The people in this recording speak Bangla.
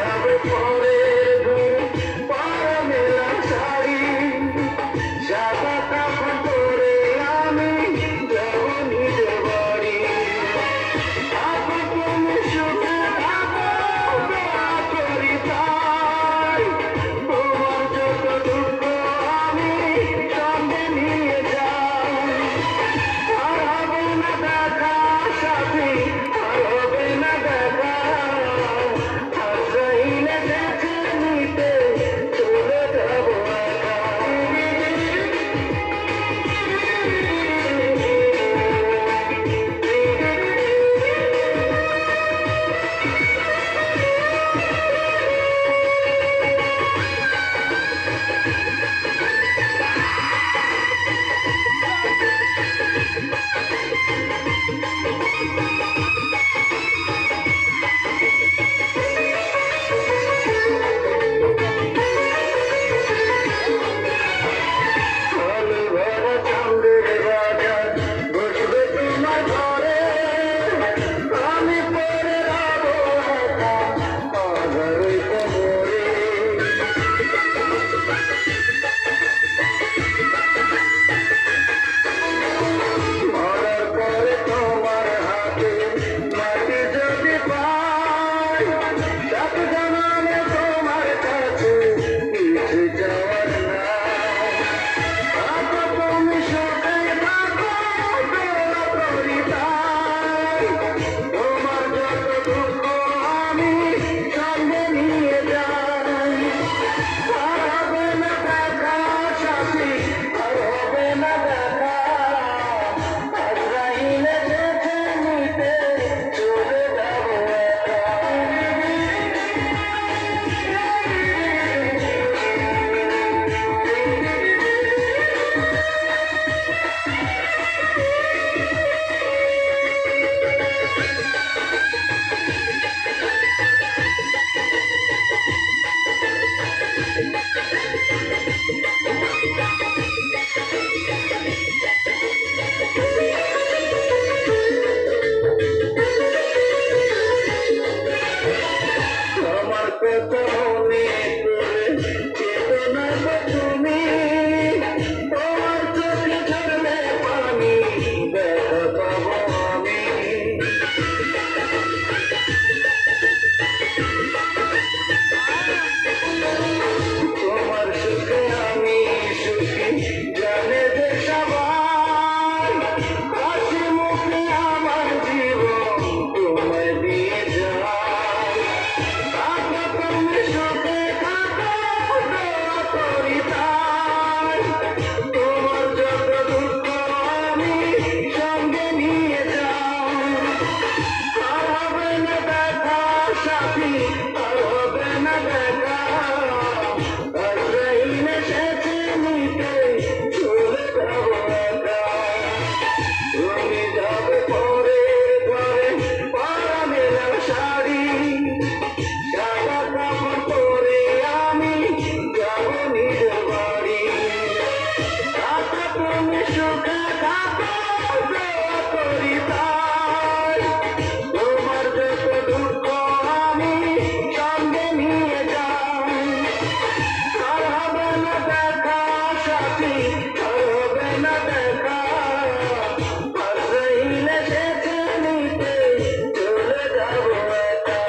যাবে পরের ঘরে পরা মেলা শাড়ি সাদা কাপড় পরে আমি যাব নিজের বাড়ি আপা তুমি সুখে থাকো দোয়া করি তাই তোমার যত দুঃখ আমি সঙ্গে নিয়ে যাই আর হবে না দেখা সাথী আর হবে না দেখা আশ্রয়হীনে দেখে নিতে চলে যাব একা আলো ভরা চাঁদের বাজার বসবে তোমার ঘরে আমি পড়ে রব একা পাগল কোমরে মরার পরে তোমার হাতে মাটি যদি পাই সাত জনমে তোমার কাছে কিছু যাওয়ার নাই আপা তুমি সুখে থাকো দোয়া করি তাই তোমার যত দুঃখ আমি সঙ্গে নিয়ে যাই আর হবে না দেখা সাথী আর হবে না দেখা আশ্রয়হীনে দেখে নিতে চলে যাব একা আমার কথা মনে করে কেঁদো না গো তুমি তোমার চোখে ঝরলে পানি দেখা পাবো আমি তোমার সুখে আমি সুখী জানে যে সবাই হাসি মুখে আমার জীবন তোমায় দিয়ে যায় আপা তুমি সুখে থাকো দোয়া করি তাই তোমার যত দুঃখ আমি সঙ্গে নিয়ে যাই আর হবে না দেখা সাথী আর হবে না দেখা আশ্রয়হীনে দেখে নিতে চলে যাব একা তুমি যাবে পরের ঘরে পরা মেলা শাড়ি সাদা কাপড় পরে আমি যাব নিজের বাড়ি আপা তুমি সুখে থাকো দোয়া করি তাই তোমার যত দুঃখ আমি সঙ্গে নিয়ে যাই আর হবে না দেখা সাথী আর হবে না দেখা আশ্রয়হীনে দেখে নিতে চলে যাব একা